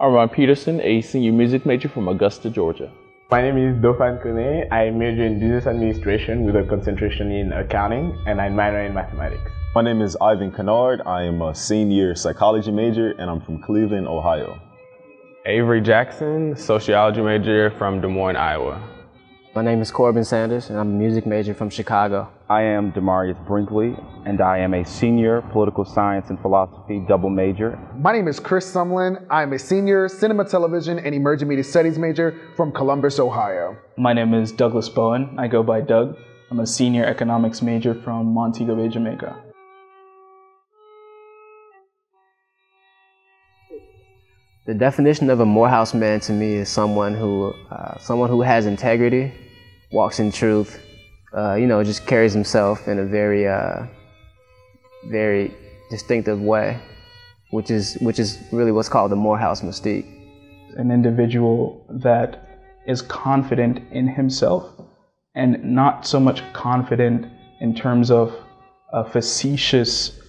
I'm Ron Peterson, a senior music major from Augusta, Georgia. My name is Dauphin Kone. I major in business administration with a concentration in accounting, and I minor in mathematics. My name is Ivan Kennard. I am a senior psychology major, and I'm from Cleveland, Ohio. Avery Jackson, sociology major from Des Moines, Iowa. My name is Corbin Sanders, and I'm a music major from Chicago. I am Demarius Brinkley, and I am a senior political science and philosophy double major. My name is Chris Sumlin. I am a senior cinema, television, and emerging media studies major from Columbus, Ohio. My name is Douglas Bowen. I go by Doug. I'm a senior economics major from Montego Bay, Jamaica. The definition of a Morehouse Man to me is someone who has integrity, walks in truth, just carries himself in a very, very distinctive way, which is really what's called the Morehouse mystique. An individual that is confident in himself, and not so much confident in terms of a facetious,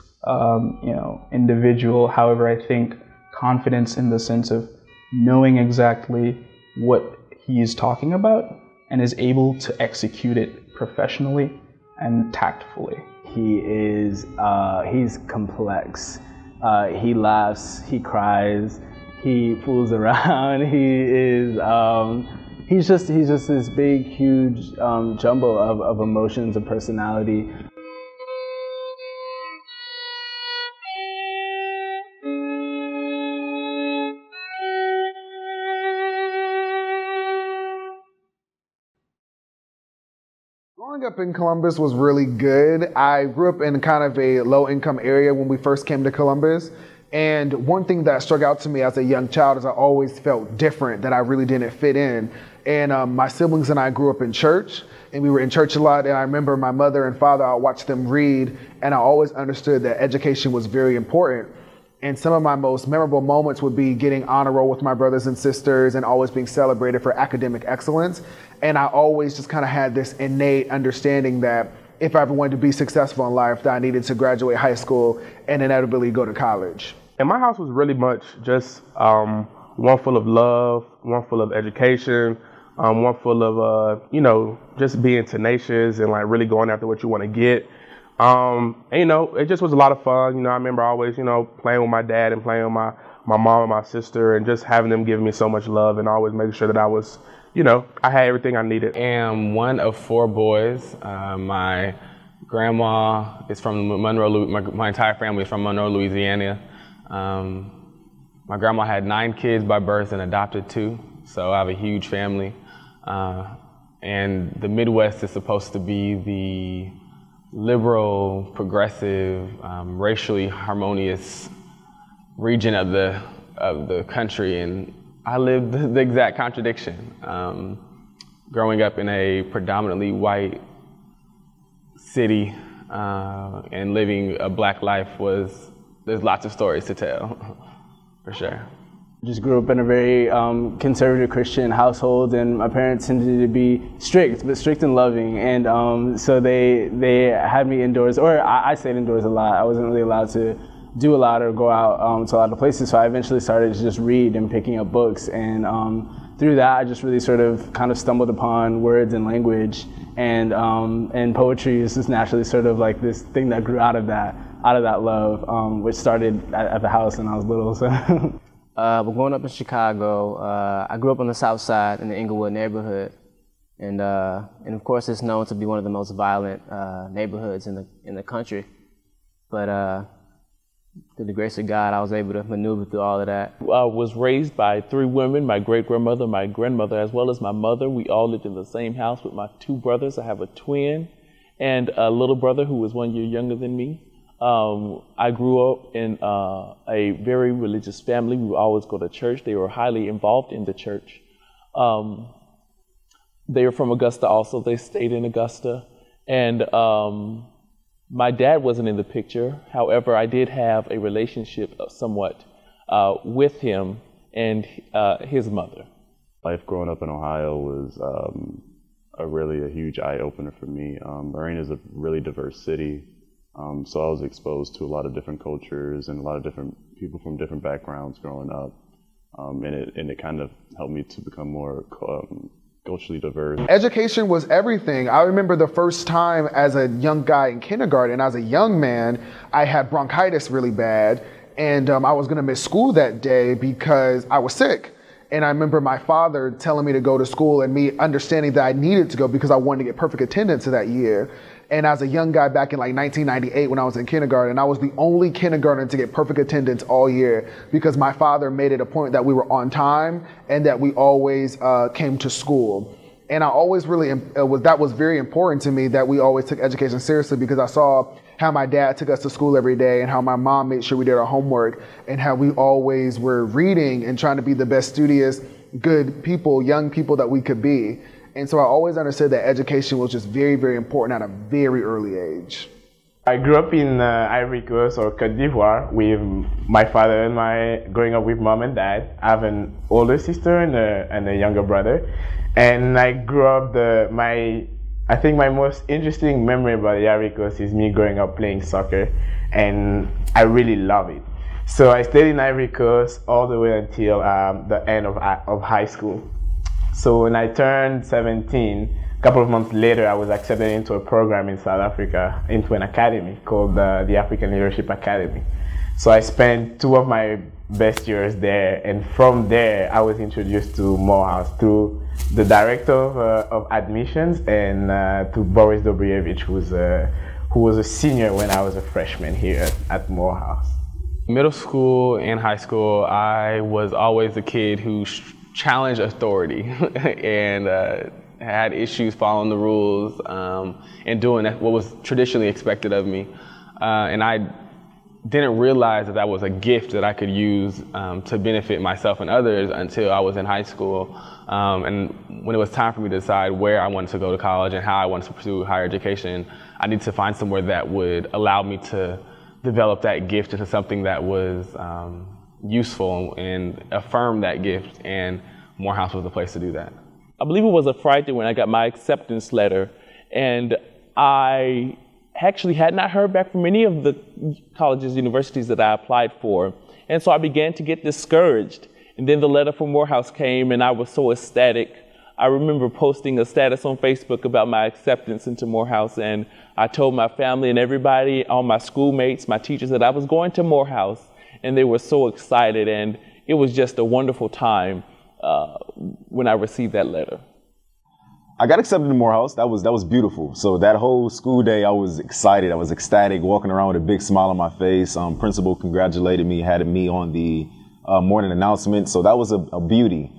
individual. However, I think confidence in the sense of knowing exactly what he is talking about and is able to execute it professionally and tactfully. He's complex. He laughs, he cries, he fools around. He's just this big, huge jumble of emotions and personality. Growing up in Columbus was really good. I grew up in kind of a low-income area when we first came to Columbus. And one thing that struck out to me as a young child is I always felt different, that I really didn't fit in. And my siblings and I grew up in church, and we were in church a lot. And I remember my mother and father, I watched them read, and I always understood that education was very important. And some of my most memorable moments would be getting honor roll with my brothers and sisters and always being celebrated for academic excellence. And I always just kind of had this innate understanding that if I ever wanted to be successful in life, that I needed to graduate high school and inevitably go to college. And my house was really much just one full of love, one full of education, one full of, just being tenacious and like really going after what you want to get. It just was a lot of fun. I remember always, playing with my dad and playing with my mom and my sister and just having them give me so much love and always making sure that I was, I had everything I needed. I am one of 4 boys. My grandma is from Monroe, my entire family is from Monroe, Louisiana. My grandma had 9 kids by birth and adopted 2, so I have a huge family. And the Midwest is supposed to be the liberal, progressive, racially harmonious region of the country, and I lived the exact contradiction. Growing up in a predominantly white city and living a black life there's lots of stories to tell, for sure. Just grew up in a very conservative Christian household, and my parents tended to be strict, but strict and loving. And so they had me indoors, or I stayed indoors a lot. I wasn't really allowed to do a lot or go out to a lot of places. So I eventually started to just read and picking up books. And through that, I just really sort of kind of stumbled upon words and language. And poetry is just naturally sort of like this thing that grew out of that love, which started at the house when I was little. So. But growing up in Chicago, I grew up on the South Side in the Inglewood neighborhood, and of course it's known to be one of the most violent neighborhoods in the country. But through the grace of God, I was able to maneuver through all of that. I was raised by 3 women, my great-grandmother, my grandmother, as well as my mother. We all lived in the same house with my 2 brothers. I have a twin and a little brother who was 1 year younger than me. I grew up in a very religious family. We would always go to church. They were highly involved in the church. They were from Augusta also. They stayed in Augusta. And my dad wasn't in the picture. However, I did have a relationship somewhat with him and his mother. Life growing up in Ohio was a huge eye-opener for me. Lorraine is a really diverse city. So I was exposed to a lot of different cultures and a lot of different people from different backgrounds growing up. and it kind of helped me to become more culturally diverse. Education was everything. I remember the first time as a young guy in kindergarten, as a young man, I had bronchitis really bad, and I was gonna miss school that day because I was sick. And I remember my father telling me to go to school and me understanding that I needed to go because I wanted to get perfect attendance that year. And as a young guy back in like 1998 when I was in kindergarten, I was the only kindergartner to get perfect attendance all year because my father made it a point that we were on time and that we always came to school. And I always really, that was very important to me that we always took education seriously because I saw how my dad took us to school every day and how my mom made sure we did our homework and how we always were reading and trying to be the best studious, good people, young people that we could be. And so I always understood that education was just very, very important at a very early age. I grew up in Ivory Coast or Côte d'Ivoire with my father and growing up with mom and dad. I have an older sister and a younger brother. And I grew up, I think my most interesting memory about the Ivory Coast is me growing up playing soccer, and I really love it. So I stayed in Ivory Coast all the way until the end of high school. So when I turned 17, a couple of months later, I was accepted into a program in South Africa, into an academy called the African Leadership Academy. So I spent 2 of my best years there, and from there, I was introduced to Morehouse through the director of admissions and to Boris Dobrievich, who was a senior when I was a freshman here at Morehouse. Middle school and high school, I was always the kid who challenged authority and had issues following the rules and doing what was traditionally expected of me. And I didn't realize that that was a gift that I could use to benefit myself and others until I was in high school. And when it was time for me to decide where I wanted to go to college and how I wanted to pursue higher education, I needed to find somewhere that would allow me to develop that gift into something that was useful and affirm that gift, and Morehouse was the place to do that. I believe it was a Friday when I got my acceptance letter, and I actually had not heard back from any of the colleges, universities that I applied for, and so I began to get discouraged. And then the letter from Morehouse came, and I was so ecstatic. I remember posting a status on Facebook about my acceptance into Morehouse, and I told my family and everybody, all my schoolmates, my teachers, that I was going to Morehouse, and they were so excited, and it was just a wonderful time when I received that letter. I got accepted to Morehouse. That was beautiful. So that whole school day, I was excited. I was ecstatic, walking around with a big smile on my face. Principal congratulated me, had me on the morning announcement. So that was a beauty.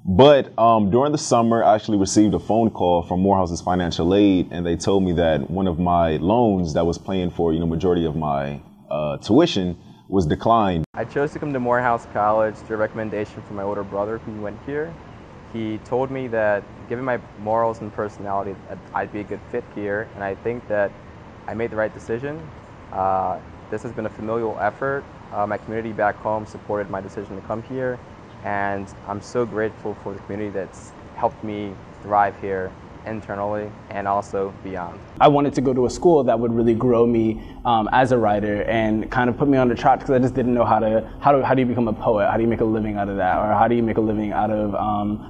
But during the summer, I actually received a phone call from Morehouse's financial aid, and they told me that one of my loans that was paying for, majority of my tuition was declined. I chose to come to Morehouse College through a recommendation from my older brother who went here. He told me that given my morals and personality, that I'd be a good fit here, and I think that I made the right decision. This has been a familial effort. My community back home supported my decision to come here, and I'm so grateful for the community that's helped me thrive here internally and also beyond. I wanted to go to a school that would really grow me as a writer and kind of put me on the track, because I just didn't know how do you become a poet? How do you make a living out of that? Or how do you make a living out of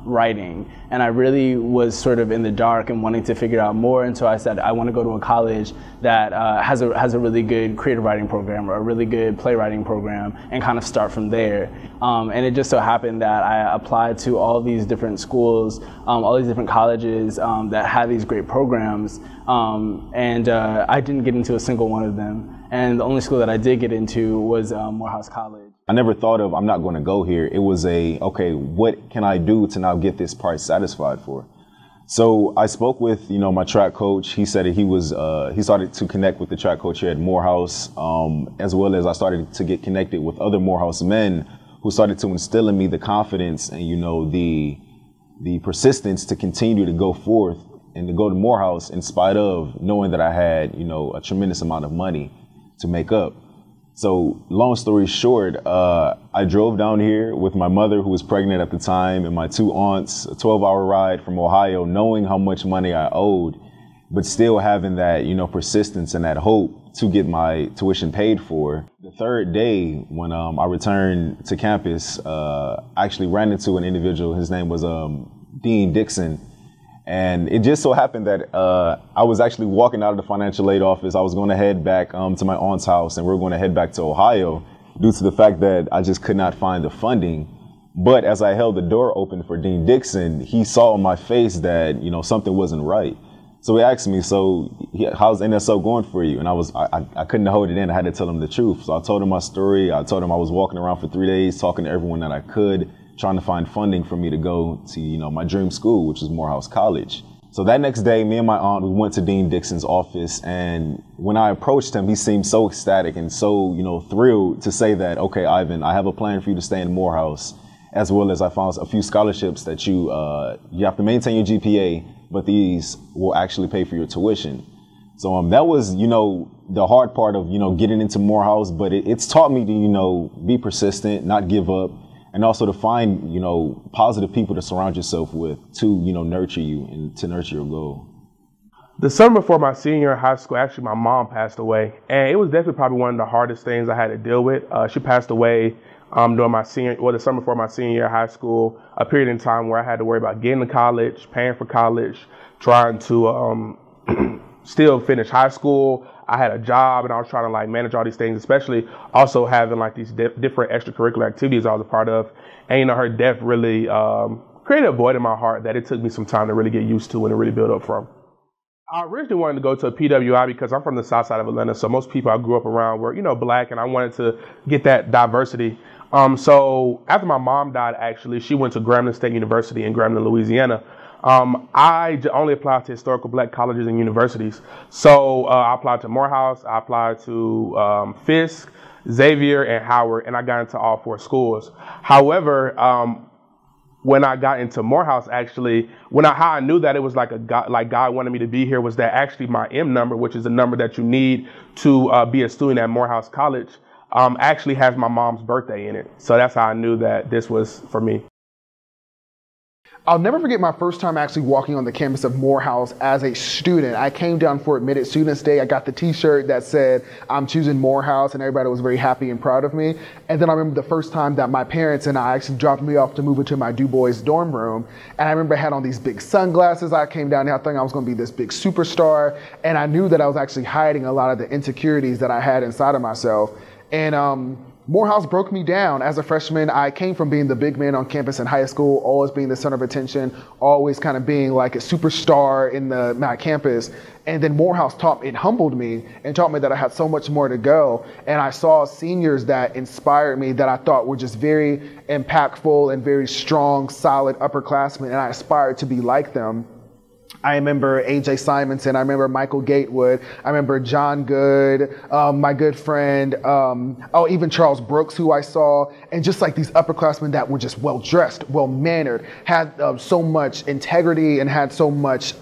writing? And I really was sort of in the dark and wanting to figure out more, and so I said I want to go to a college that has a really good creative writing program or a really good playwriting program and kind of start from there. And it just so happened that I applied to all these different schools, all these different colleges that had these great programs, and I didn't get into a single one of them. And the only school that I did get into was Morehouse College. I never thought of, I'm not going to go here. It was okay, what can I do to now get this price satisfied for? So I spoke with, my track coach. He said that he started to connect with the track coach here at Morehouse, as well as I started to get connected with other Morehouse men who started to instill in me the confidence and, the persistence to continue to go forth and to go to Morehouse in spite of knowing that I had, a tremendous amount of money to make up. So long story short, I drove down here with my mother, who was pregnant at the time, and my 2 aunts, a 12-hour ride from Ohio, knowing how much money I owed, but still having that, persistence and that hope to get my tuition paid for. The third day, when I returned to campus, I actually ran into an individual. His name was Dean Dixon. And it just so happened that I was actually walking out of the financial aid office. I was going to head back to my aunt's house, and we were going to head back to Ohio due to the fact that I just could not find the funding. But as I held the door open for Dean Dixon, he saw on my face that, you know, something wasn't right. So he asked me, so how's NSO going for you? And I couldn't hold it in. I had to tell him the truth. So I told him my story. I told him I was walking around for 3 days, talking to everyone that I could, trying to find funding for me to go to, you know, my dream school, which is Morehouse College. So that next day, me and my aunt, we went to Dean Dixon's office, and when I approached him, he seemed so ecstatic and so, you know, thrilled to say that, okay, Ivan, I have a plan for you to stay in Morehouse, as well as I found a few scholarships that you have to maintain your GPA, but these will actually pay for your tuition. So that was, you know, the hard part of, you know, getting into Morehouse, but it's taught me to, you know, be persistent, not give up, and also to find, you know, positive people to surround yourself with to, you know, nurture you and to nurture your goal. The summer before my senior year in high school, actually my mom passed away, and it was definitely probably one of the hardest things I had to deal with. She passed away during the summer before my senior year of high school, a period in time where I had to worry about getting to college, paying for college, trying to still finish high school. I had a job and I was trying to like manage all these things, especially also having like these different extracurricular activities I was a part of. And you know, her death really created a void in my heart that it took me some time to really get used to and to really build up from. I originally wanted to go to a PWI because I'm from the south side of Atlanta, so most people I grew up around were, you know, black, and I wanted to get that diversity. So after my mom died, actually, she went to Grambling State University in Grambling, Louisiana. I only applied to historical black colleges and universities. So I applied to Morehouse, I applied to Fisk, Xavier, and Howard, and I got into all 4 schools. However, when I got into Morehouse, actually, how I knew that it was like God wanted me to be here was that actually my M number, which is the number that you need to be a student at Morehouse College, actually has my mom's birthday in it. So that's how I knew that this was for me. I'll never forget my first time actually walking on the campus of Morehouse as a student. I came down for Admitted Students Day. I got the t-shirt that said, I'm choosing Morehouse, and everybody was very happy and proud of me. And then I remember the first time that my parents and I actually dropped me off to move into my Du Bois dorm room. And I remember I had on these big sunglasses. I came down here, I thought I was gonna be this big superstar. And I knew that I was actually hiding a lot of the insecurities that I had inside of myself. And Morehouse broke me down. As a freshman, I came from being the big man on campus in high school, always being the center of attention, always kind of being like a superstar in my campus. And then Morehouse humbled me and taught me that I had so much more to go. And I saw seniors that inspired me that I thought were just very impactful and very strong, solid upperclassmen, and I aspired to be like them. I remember A.J. Simonson, I remember Michael Gatewood, I remember John Good, my good friend, even Charles Brooks, who I saw, and just like these upperclassmen that were just well-dressed, well-mannered, had so much integrity and had so much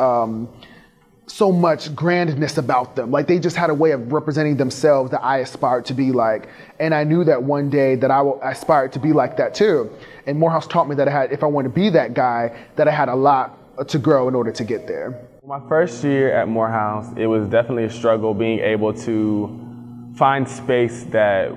grandness about them. Like they just had a way of representing themselves that I aspired to be like. And I knew that one day that I aspired to be like that too. And Morehouse taught me that if I wanted to be that guy, that I had a lot to grow in order to get there. My first year at Morehouse, it was definitely a struggle being able to find space that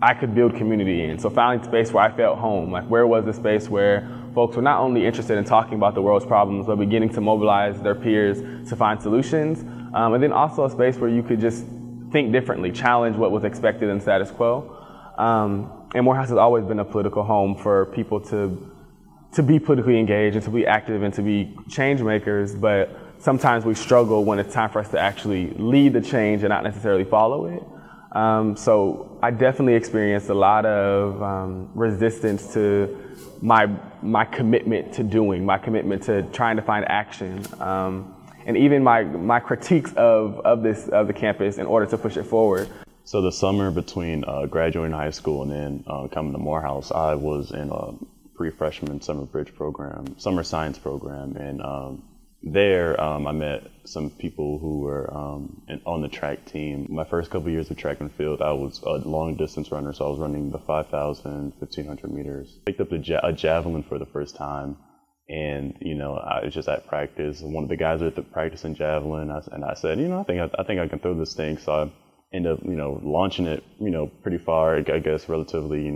I could build community in. So finding space where I felt home, like where was the space where folks were not only interested in talking about the world's problems, but beginning to mobilize their peers to find solutions. And then also a space where you could just think differently, challenge what was expected in status quo. And Morehouse has always been a political home for people to be politically engaged and to be active and to be change makers, but sometimes we struggle when it's time for us to actually lead the change and not necessarily follow it. So I definitely experienced a lot of resistance to my commitment to doing, my commitment to trying to find action, and even my critiques of the campus in order to push it forward. So the summer between graduating high school and then coming to Morehouse, I was in a pre-freshman summer bridge program, summer science program, and there I met some people who were on the track team. My first couple of years of track and field, I was a long distance runner, so I was running the 5,000, 1,500 meters. Picked up a javelin for the first time, And, I was just at practice. One of the guys was practicing javelin, and I said, I think I can throw this thing. So I ended up, launching it, pretty far, I guess, relatively,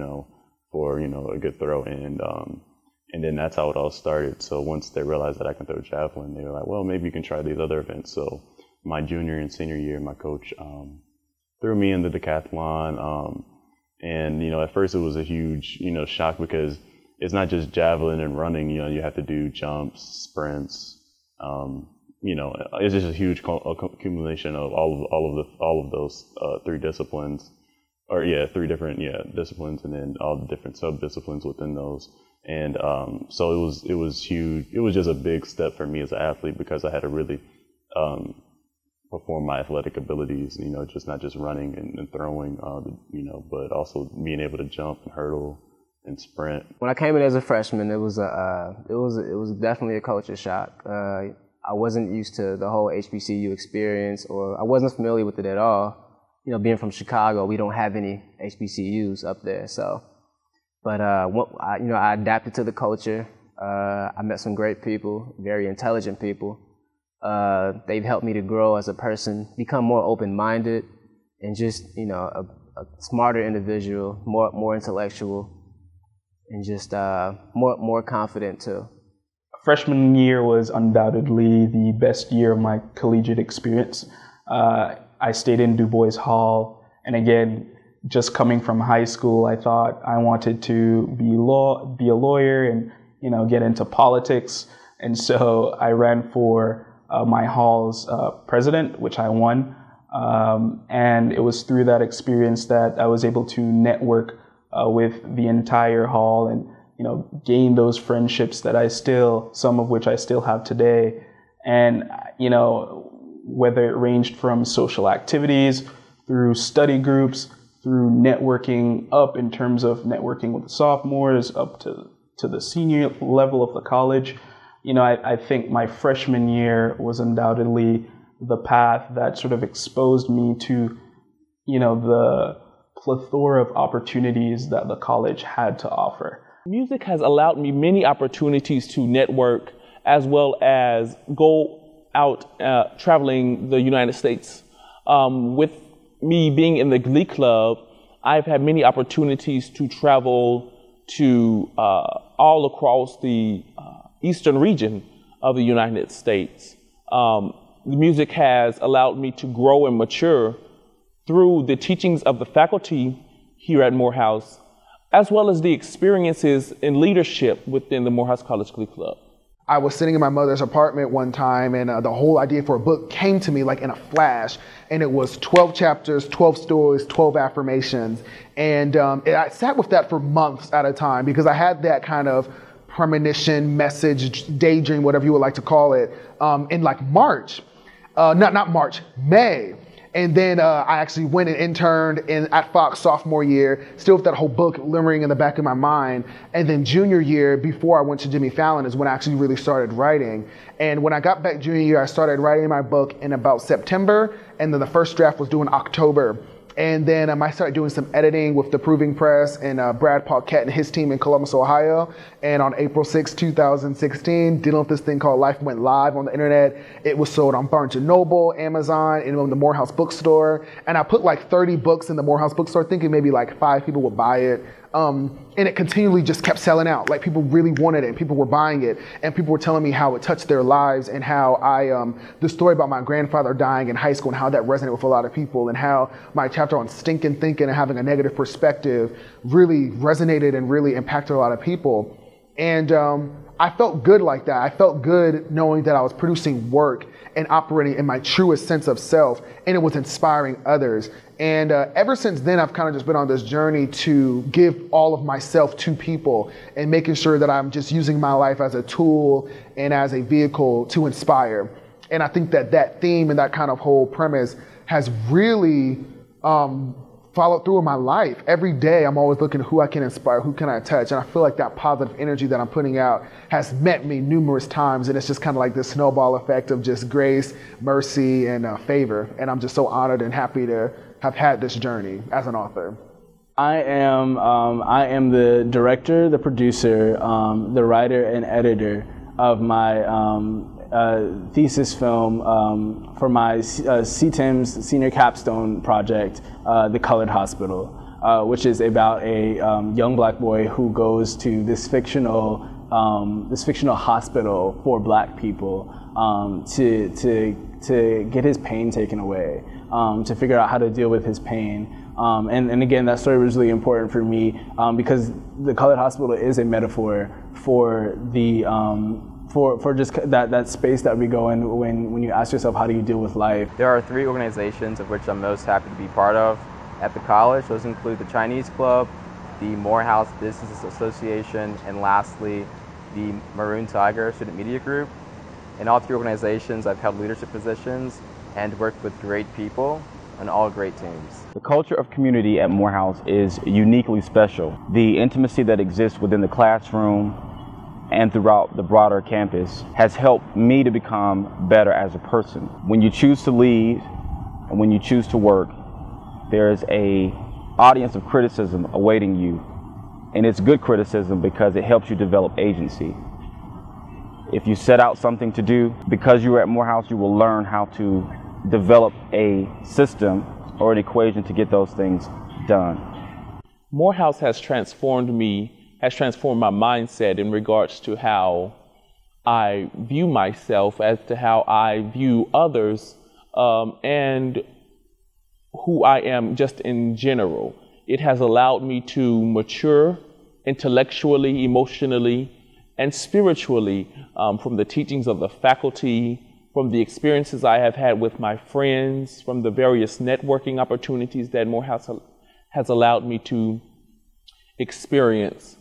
for, a good throw. And then that's how it all started. So once they realized that I can throw javelin, they were like, well, maybe you can try these other events. So my junior and senior year, my coach threw me in the decathlon. And, at first it was a huge, shock because it's not just javelin and running, you have to do jumps, sprints, it's just a huge accumulation of all of those three disciplines, or three different disciplines, and then all the different sub-disciplines within those. And so it was huge. It was just a big step for me as an athlete because I had to really perform my athletic abilities, just not just running and throwing, but also being able to jump and hurdle and sprint. When I came in as a freshman, it was definitely a culture shock. I wasn't used to the whole HBCU experience, or I wasn't familiar with it at all. Being from Chicago, we don't have any HBCUs up there, so. But I adapted to the culture. I met some great people, very intelligent people. They've helped me to grow as a person, become more open-minded, and just a smarter individual, more intellectual, and just more confident too. Freshman year was undoubtedly the best year of my collegiate experience. I stayed in Du Bois Hall, and again, just coming from high school, I thought I wanted to be a lawyer and get into politics, and so I ran for my hall's president, which I won, and it was through that experience that I was able to network with the entire hall and gain those friendships that some of which I still have today. And whether it ranged from social activities, through study groups, through networking up in terms of networking with the sophomores up to the senior level of the college. I think my freshman year was undoubtedly the path that sort of exposed me to, the plethora of opportunities that the college had to offer. Music has allowed me many opportunities to network as well as go out traveling the United States. With me being in the Glee Club, I've had many opportunities to travel to all across the eastern region of the United States. The music has allowed me to grow and mature through the teachings of the faculty here at Morehouse, as well as the experiences in leadership within the Morehouse College Glee Club. I was sitting in my mother's apartment one time, and the whole idea for a book came to me like in a flash, and it was 12 chapters, 12 stories, 12 affirmations, and I sat with that for months at a time because I had that kind of premonition, message, daydream, whatever you would like to call it, in like March, May. And then I actually went and interned at Fox sophomore year, still with that whole book limmering in the back of my mind. And then junior year, before I went to Jimmy Fallon, is when I actually really started writing. And when I got back junior year, I started writing my book in about September, and then the first draft was due in October. And then I started doing some editing with the Proving Press and Brad Paquette and his team in Columbus, Ohio. And on April 6, 2016, dealing with this thing called Life went live on the internet. It was sold on Barnes & Noble, Amazon, and on the Morehouse bookstore. And I put like 30 books in the Morehouse bookstore, thinking maybe like 5 people would buy it. And it continually just kept selling out. Like people really wanted it, and people were buying it, and people were telling me how it touched their lives, and how the story about my grandfather dying in high school and how that resonated with a lot of people, and how my chapter on stinking thinking and having a negative perspective really resonated and really impacted a lot of people. And I felt good like that. I felt good knowing that I was producing work and operating in my truest sense of self, and it was inspiring others. And ever since then, I've kind of just been on this journey to give all of myself to people and making sure that I'm just using my life as a tool and as a vehicle to inspire. And I think that that theme and that kind of whole premise has really followed through in my life. Every day, I'm always looking at who I can inspire, who can I touch. And I feel like that positive energy that I'm putting out has met me numerous times. And it's just kind of like this snowball effect of just grace, mercy, and favor. And I'm just so honored and happy to have had this journey as an author. I am the director, the producer, the writer and editor of my thesis film for my CTIM's senior capstone project, The Colored Hospital, which is about a young black boy who goes to this fictional hospital for black people to get his pain taken away, to figure out how to deal with his pain. And again, that story was really important for me because the Colored Hospital is a metaphor for the for just that space that we go in when you ask yourself, how do you deal with life? There are 3 organizations of which I'm most happy to be part of at the college. Those include the Chinese Club, the Morehouse Business Association, and lastly, the Maroon Tiger Student Media Group. In all 3 organizations, I've held leadership positions and worked with great people and all great teams. The culture of community at Morehouse is uniquely special. The intimacy that exists within the classroom and throughout the broader campus has helped me to become better as a person. When you choose to lead and when you choose to work, there's an audience of criticism awaiting you. And it's good criticism because it helps you develop agency. If you set out something to do, because you're at Morehouse, you will learn how to develop a system or an equation to get those things done. Morehouse has transformed my mindset in regards to how I view myself, as to how I view others, and who I am just in general. It has allowed me to mature intellectually, emotionally, and spiritually from the teachings of the faculty, from the experiences I have had with my friends, from the various networking opportunities that Morehouse has allowed me to experience.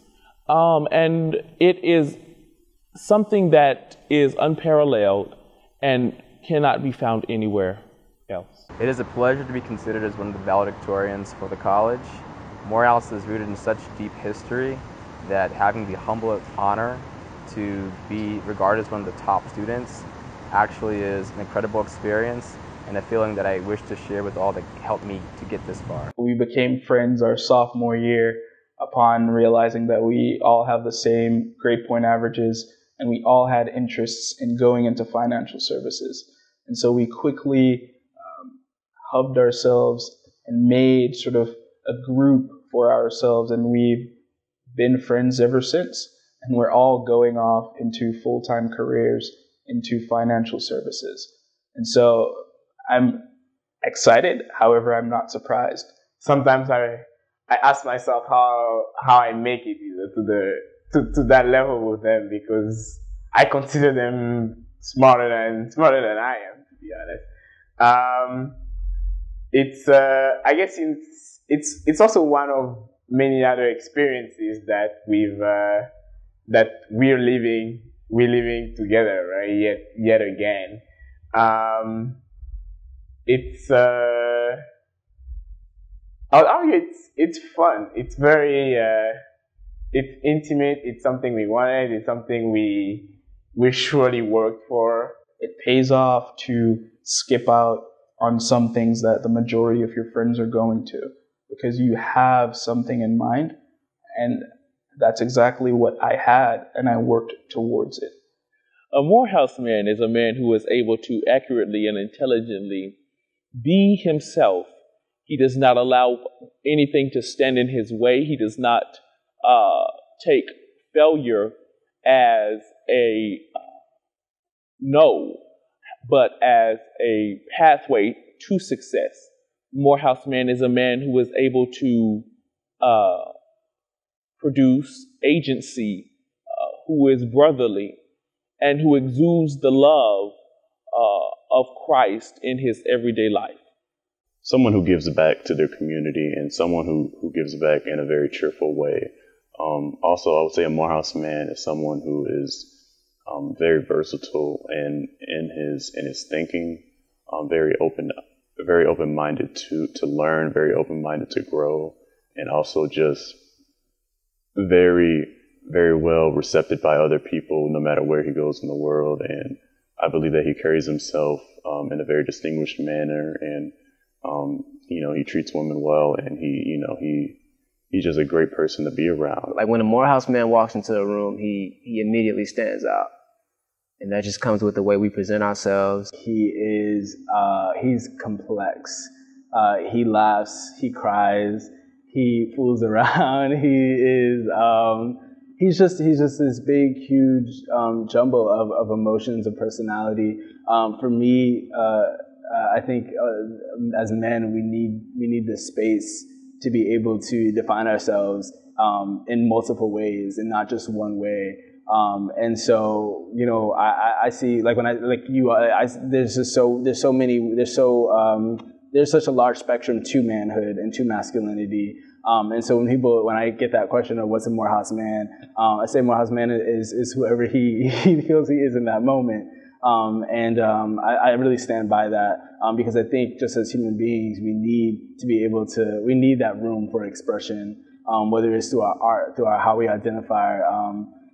And it is something that is unparalleled and cannot be found anywhere else. It is a pleasure to be considered as one of the valedictorians for the college. Morehouse is rooted in such deep history that having the humble honor to be regarded as one of the top students actually is an incredible experience and a feeling that I wish to share with all that helped me to get this far. We became friends our sophomore year upon realizing that we all have the same grade point averages and we all had interests in going into financial services. And so we quickly hubbed ourselves and made sort of a group for ourselves, and we've been friends ever since. And we're all going off into full-time careers into financial services. And so I'm excited, however, I'm not surprised. Sometimes I ask myself how I make it to that level with them, because I consider them smarter than I am, to be honest. I guess it's also one of many other experiences that we're living together, right? Yet again. I'll argue it's fun. It's very it's intimate. It's something we wanted. It's something we surely worked for. It pays off to skip out on some things that the majority of your friends are going to, because you have something in mind, and that's exactly what I had, and I worked towards it. A Morehouse man is a man who is able to accurately and intelligently be himself. He does not allow anything to stand in his way. He does not take failure as a no, but as a pathway to success. Morehouse man is a man who is able to produce agency, who is brotherly, and who exudes the love of Christ in his everyday life. Someone who gives back to their community, and someone who gives back in a very cheerful way. Also, I would say a Morehouse man is someone who is very versatile in his thinking, very open-minded to learn, very open-minded to grow, and also just very, very well receptive by other people, no matter where he goes in the world. And I believe that he carries himself in a very distinguished manner, and he treats women well, and he's just a great person to be around. Like when a Morehouse man walks into a room, he immediately stands out. And that just comes with the way we present ourselves. He's complex. He laughs, he cries, he fools around. He's just this big, huge jumble of emotions and personality. For me, I think as men, we need this space to be able to define ourselves in multiple ways and not just one way. And so, I see, like when there's such a large spectrum to manhood and to masculinity. And so when I get that question of what's a Morehouse man, I say Morehouse man is whoever he feels he is in that moment. I really stand by that because I think just as human beings, we need that room for expression, whether it's through our art, through how we identify,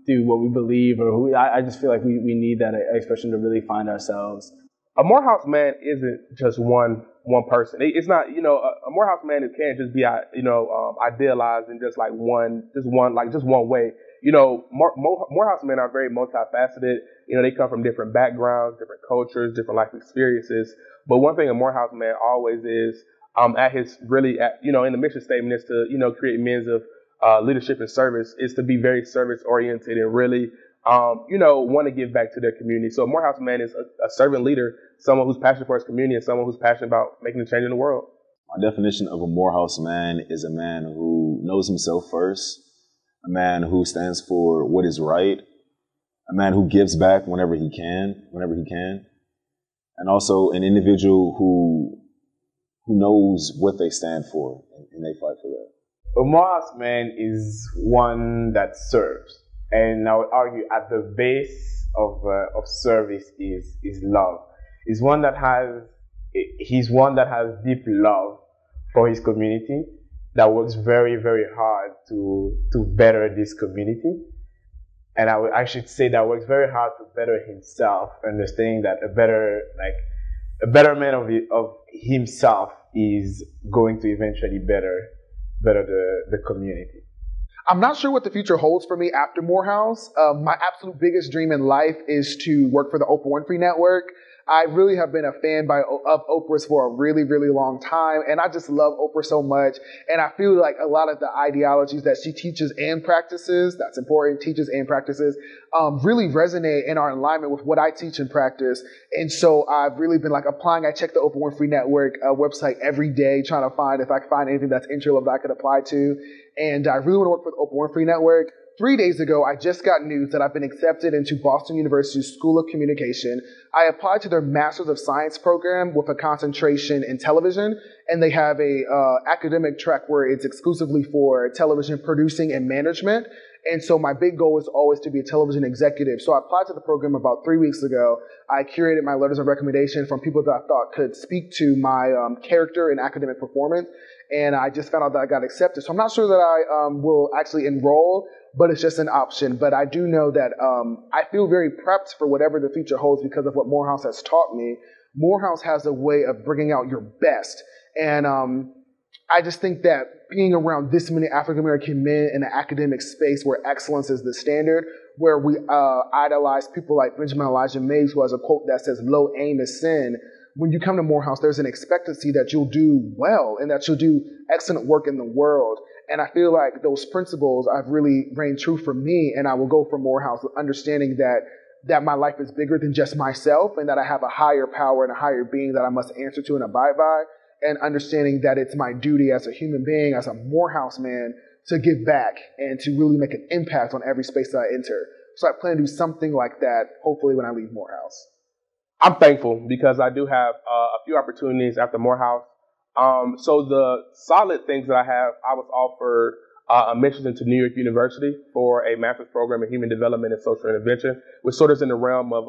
through what we believe, or I just feel like we need that expression to really find ourselves. A Morehouse man isn't just one person. It's not, a Morehouse man can't just be, idealized in just one way. Morehouse men are very multifaceted. They come from different backgrounds, different cultures, different life experiences. But one thing a Morehouse man always is, in the mission statement is to, create men of leadership and service, is to be very service oriented and really, want to give back to their community. So a Morehouse man is a servant leader, someone who's passionate for his community and someone who's passionate about making a change in the world. My definition of a Morehouse man is a man who knows himself first, a man who stands for what is right, a man who gives back whenever he can, and also an individual who knows what they stand for and they fight for that. A Morehouse man is one that serves, and I would argue at the base of service is love. He's one that has deep love for his community, that works very, very hard to better this community. And I should say that works very hard to better himself, understanding that a betterment of himself is going to eventually better the community. I'm not sure what the future holds for me after Morehouse. My absolute biggest dream in life is to work for the Oprah Winfrey Network. I really have been a fan of Oprah's for a really, really long time, and I just love Oprah so much. And I feel like a lot of the ideologies that she teaches and practices, that's important, teaches and practices, really resonate and are in alignment with what I teach and practice. And so I've really been applying. I check the Oprah Winfrey Network website every day, trying to find if I can find anything that's entry level that I could apply to. And I really want to work for the Oprah Winfrey Network. 3 days ago, I just got news that I've been accepted into Boston University's School of Communication. I applied to their Masters of Science program with a concentration in television, and they have a academic track where it's exclusively for television producing and management. And so my big goal is always to be a television executive. So I applied to the program about 3 weeks ago. I curated my letters of recommendation from people that I thought could speak to my character and academic performance. And I just found out that I got accepted. So I'm not sure that I will actually enroll, but it's just an option. But I do know that I feel very prepped for whatever the future holds because of what Morehouse has taught me. Morehouse has a way of bringing out your best. And I just think that being around this many African-American men in an academic space where excellence is the standard, where we idolize people like Benjamin Elijah Mays, who has a quote that says, "Low aim is sin." When you come to Morehouse, there's an expectancy that you'll do well and that you'll do excellent work in the world. And I feel like those principles have really reigned true for me, and I will go for Morehouse understanding that my life is bigger than just myself and that I have a higher power and a higher being that I must answer to and abide by, and understanding that it's my duty as a human being, as a Morehouse man, to give back and to really make an impact on every space that I enter. So I plan to do something like that, hopefully when I leave Morehouse. I'm thankful because I do have a few opportunities after Morehouse. So the solid things that I was offered admissions into New York University for a master's program in human development and social intervention, which sort of is in the realm of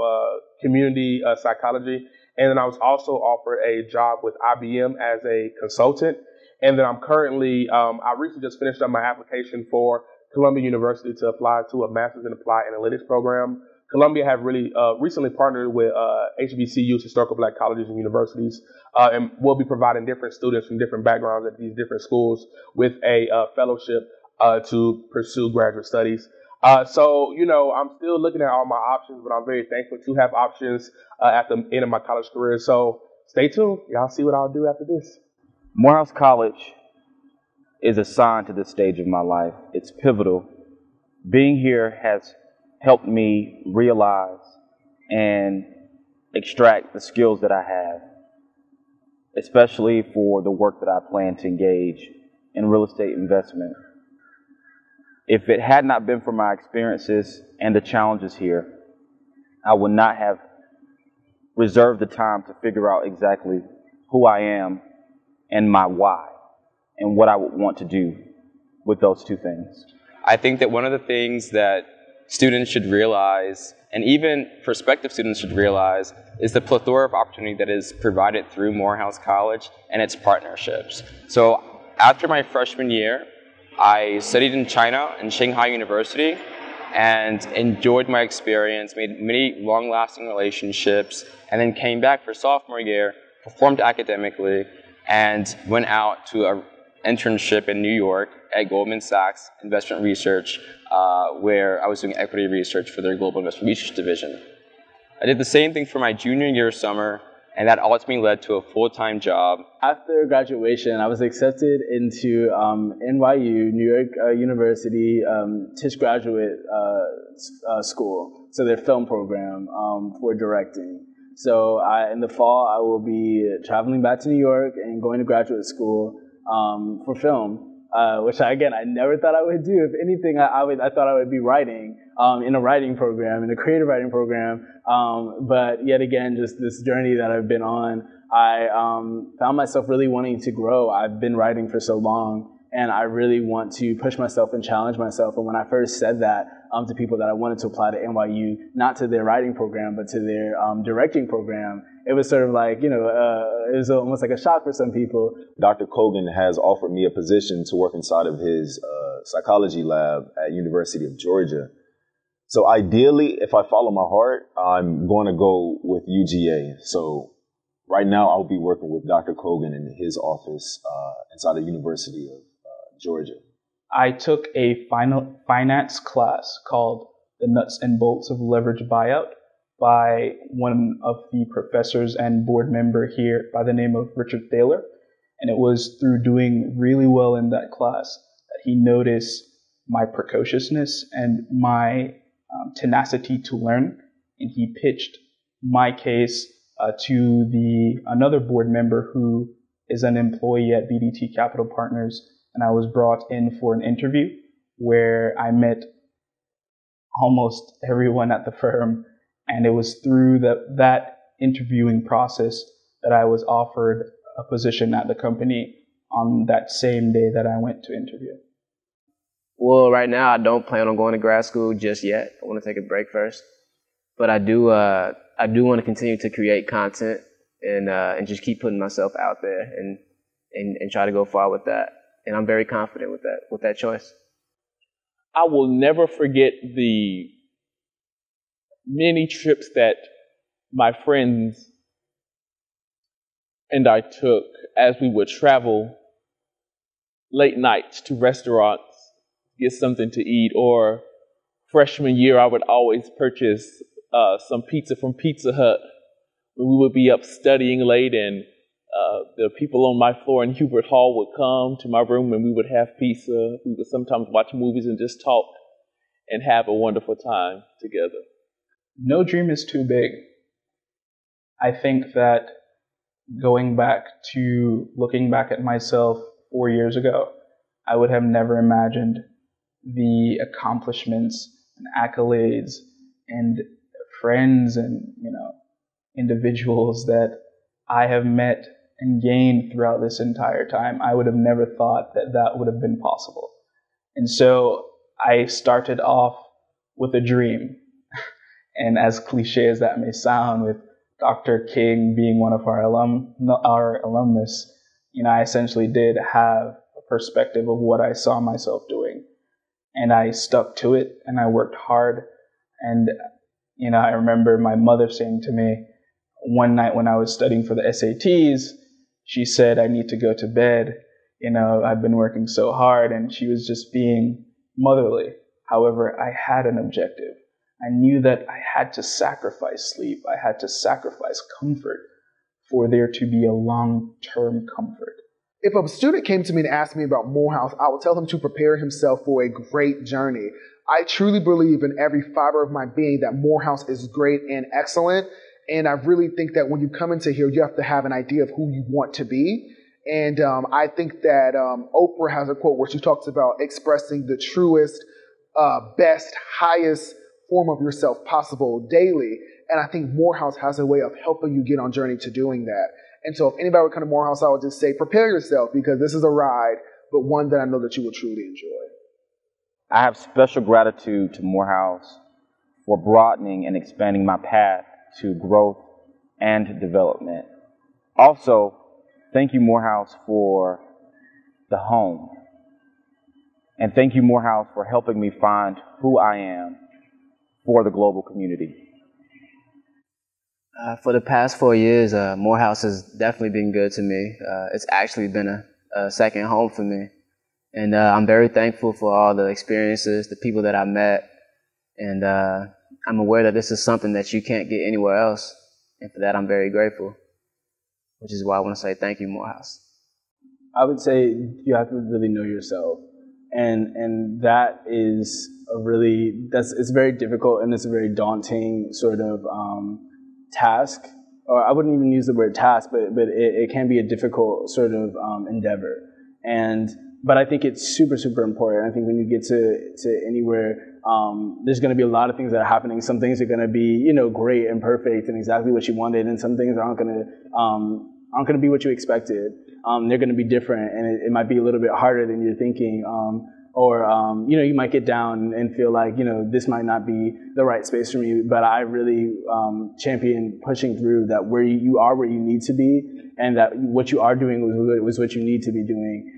community psychology. And then I was also offered a job with IBM as a consultant. And then I'm currently, I recently just finished up my application for Columbia University to apply to a master's in applied analytics program. Columbia have really recently partnered with HBCUs, historical black colleges and universities, and will be providing different students from different backgrounds at these different schools with a fellowship to pursue graduate studies. So, I'm still looking at all my options, but I'm very thankful to have options at the end of my college career. So stay tuned. Y'all see what I'll do after this. Morehouse College is assigned to this stage of my life. It's pivotal. Being here has helped me realize and extract the skills that I have, especially for the work that I plan to engage in real estate investment. If it had not been for my experiences and the challenges here, I would not have reserved the time to figure out exactly who I am and my why and what I would want to do with those two things. I think that one of the things that students should realize, and even prospective students should realize, is the plethora of opportunity that is provided through Morehouse College and its partnerships. So after my freshman year, I studied in China, in Shanghai University, and enjoyed my experience, made many long-lasting relationships, and then came back for sophomore year, performed academically, and went out to an internship in New York at Goldman Sachs Investment Research, where I was doing equity research for their Global Investment Research Division. I did the same thing for my junior year summer, and that ultimately led to a full-time job. After graduation, I was accepted into NYU, New York University, Tisch Graduate School, so their film program for directing. So in the fall, I will be traveling back to New York and going to graduate school for film, which I never thought I would do. If anything, I thought I would be writing in a writing program, in a creative writing program. But yet again, just this journey that I've been on, I found myself really wanting to grow. I've been writing for so long, and I really want to push myself and challenge myself. And when I first said that to people that I wanted to apply to NYU, not to their writing program, but to their directing program, it was sort of like, it was almost like a shock for some people. Dr. Kogan has offered me a position to work inside of his psychology lab at University of Georgia. So ideally, if I follow my heart, I'm going to go with UGA. So right now, I'll be working with Dr. Kogan in his office inside the University of Georgia. I took a finance class called The Nuts and Bolts of Leverage Buyout by one of the professors and board member here by the name of Richard Thaler. And it was through doing really well in that class that he noticed my precociousness and my tenacity to learn. And he pitched my case to another board member who is an employee at BDT Capital Partners. And I was brought in for an interview where I met almost everyone at the firm. And it was through that interviewing process that I was offered a position at the company on that same day that I went to interview. Well, right now I don't plan on going to grad school just yet. I want to take a break first, but I do want to continue to create content and just keep putting myself out there and try to go far with that. And I'm very confident with that choice. I will never forget the many trips that my friends and I took as we would travel late nights to restaurants, get something to eat, or freshman year I would always purchase some pizza from Pizza Hut when we would be up studying late, and the people on my floor in Hubert Hall would come to my room and we would have pizza. We would sometimes watch movies and just talk and have a wonderful time together. No dream is too big. I think that looking back at myself 4 years ago, I would have never imagined the accomplishments and accolades and friends and individuals that I have met and gained throughout this entire time. I would have never thought that would have been possible. And so I started off with a dream. And as cliche as that may sound, with Dr. King being one of our alumnus, I essentially did have a perspective of what I saw myself doing. And I stuck to it and I worked hard. And, I remember my mother saying to me one night when I was studying for the SATs, she said, I need to go to bed. I've been working so hard, and she was just being motherly. However, I had an objective. I knew that I had to sacrifice sleep. I had to sacrifice comfort for there to be a long-term comfort. If a student came to me and asked me about Morehouse, I would tell him to prepare himself for a great journey. I truly believe in every fiber of my being that Morehouse is great and excellent. And I really think that when you come into here, you have to have an idea of who you want to be. And I think that Oprah has a quote where she talks about expressing the truest, best, highest form of yourself possible daily. And I think Morehouse has a way of helping you get on journey to doing that. And so if anybody would come to Morehouse, I would just say, prepare yourself, because this is a ride, but one that I know that you will truly enjoy. I have special gratitude to Morehouse for broadening and expanding my path to growth and development. Also, thank you, Morehouse, for the home. And thank you, Morehouse, for helping me find who I am for the global community. For the past 4 years, Morehouse has definitely been good to me. It's actually been a second home for me. And I'm very thankful for all the experiences, the people that I met. And I'm aware that this is something that you can't get anywhere else. And for that, I'm very grateful, which is why I want to say thank you, Morehouse. I would say you have to really know yourself. And that is it's very difficult, and it's a very daunting sort of task. Or I wouldn't even use the word task, but it can be a difficult sort of endeavor. But I think it's super, super important. I think when you get to anywhere, there's going to be a lot of things that are happening. Some things are going to be, great and perfect and exactly what you wanted, and some things aren't going to be what you expected. They're going to be different, and it might be a little bit harder than you're thinking. You might get down and feel like, this might not be the right space for me. But I really champion pushing through that where you are where you need to be, and that what you are doing was what you need to be doing.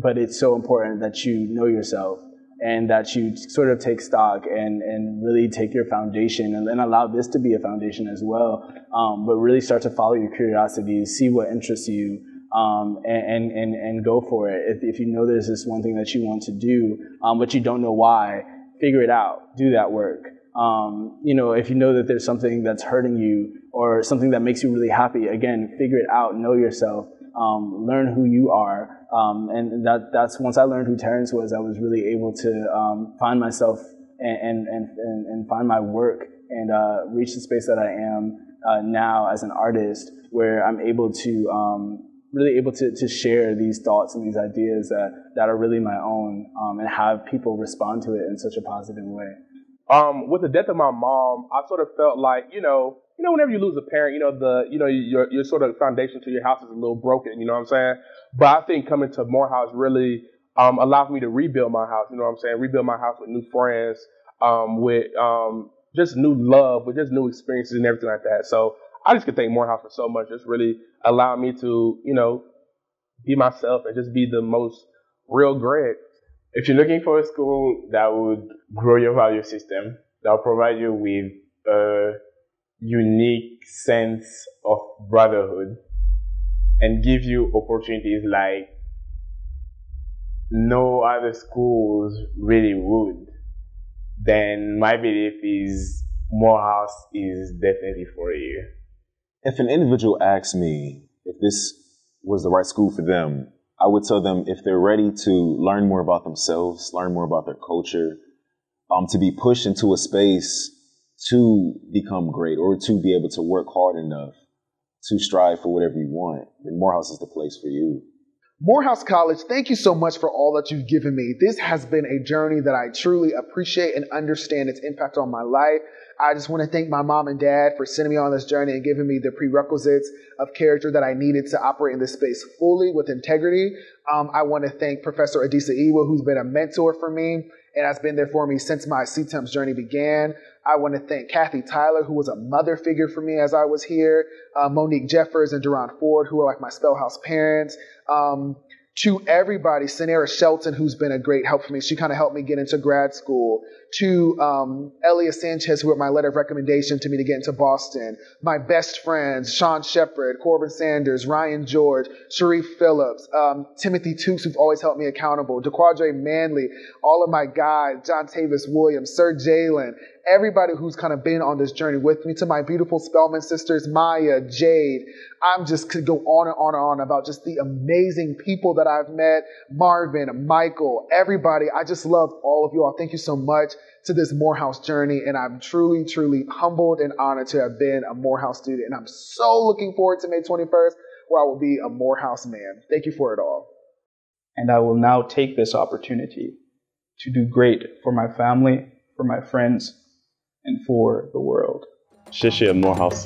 But it's so important that you know yourself, and that you sort of take stock and really take your foundation and allow this to be a foundation as well. But really start to follow your curiosities, see what interests you, and go for it. If you know there's this one thing that you want to do, but you don't know why, figure it out. Do that work. If you know that there's something that's hurting you or something that makes you really happy, again, figure it out. Know yourself. Learn who you are. And that's once I learned who Terrence was, I was really able to find myself and find my work and reach the space that I am now as an artist, where I'm able to really able to share these thoughts and these ideas that are really my own, and have people respond to it in such a positive way. With the death of my mom, I sort of felt like, whenever you lose a parent, your sort of foundation to your house is a little broken, you know what I'm saying? But I think coming to Morehouse really allowed me to rebuild my house, you know what I'm saying? Rebuild my house with new friends, with just new love, with just new experiences and everything like that. So I just could thank Morehouse for so much. Just really allowed me to, be myself and just be the most real Greg. If you're looking for a school that would grow your value system, that will provide you with a unique sense of brotherhood and give you opportunities like no other schools really would, then my belief is Morehouse is definitely for you. If an individual asks me if this was the right school for them, I would tell them if they're ready to learn more about themselves, learn more about their culture, to be pushed into a space to become great or to be able to work hard enough to strive for whatever you want, then Morehouse is the place for you. Morehouse College, thank you so much for all that you've given me. This has been a journey that I truly appreciate and understand its impact on my life. I just want to thank my mom and dad for sending me on this journey and giving me the prerequisites of character that I needed to operate in this space fully with integrity. I want to thank Professor Adisa Iwa, who's been a mentor for me and has been there for me since my CTEMS journey began. I want to thank Kathy Tyler, who was a mother figure for me as I was here, Monique Jeffers and Duran Ford, who are like my Spellhouse parents, to everybody, Sanera Shelton, who's been a great help for me. She kind of helped me get into grad school. To Elia Sanchez, who wrote my letter of recommendation to me to get into Boston. My best friends, Sean Shepard, Corbin Sanders, Ryan George, Sharif Phillips, Timothy Tukes, who've always helped me accountable, DeQuadre Manley, all of my guys, John Tavis Williams, Sir Jalen, everybody who's kind of been on this journey with me, to my beautiful Spellman sisters, Maya, Jade. I'm just could go on and on and on about just the amazing people that I've met, Marvin, Michael, everybody. I just love all of you all. Thank you so much to this Morehouse journey, and I'm truly, truly humbled and honored to have been a Morehouse student, and I'm so looking forward to May 21st, where I will be a Morehouse man. Thank you for it all. And I will now take this opportunity to do great for my family, for my friends, and for the world. Shishia Morehouse.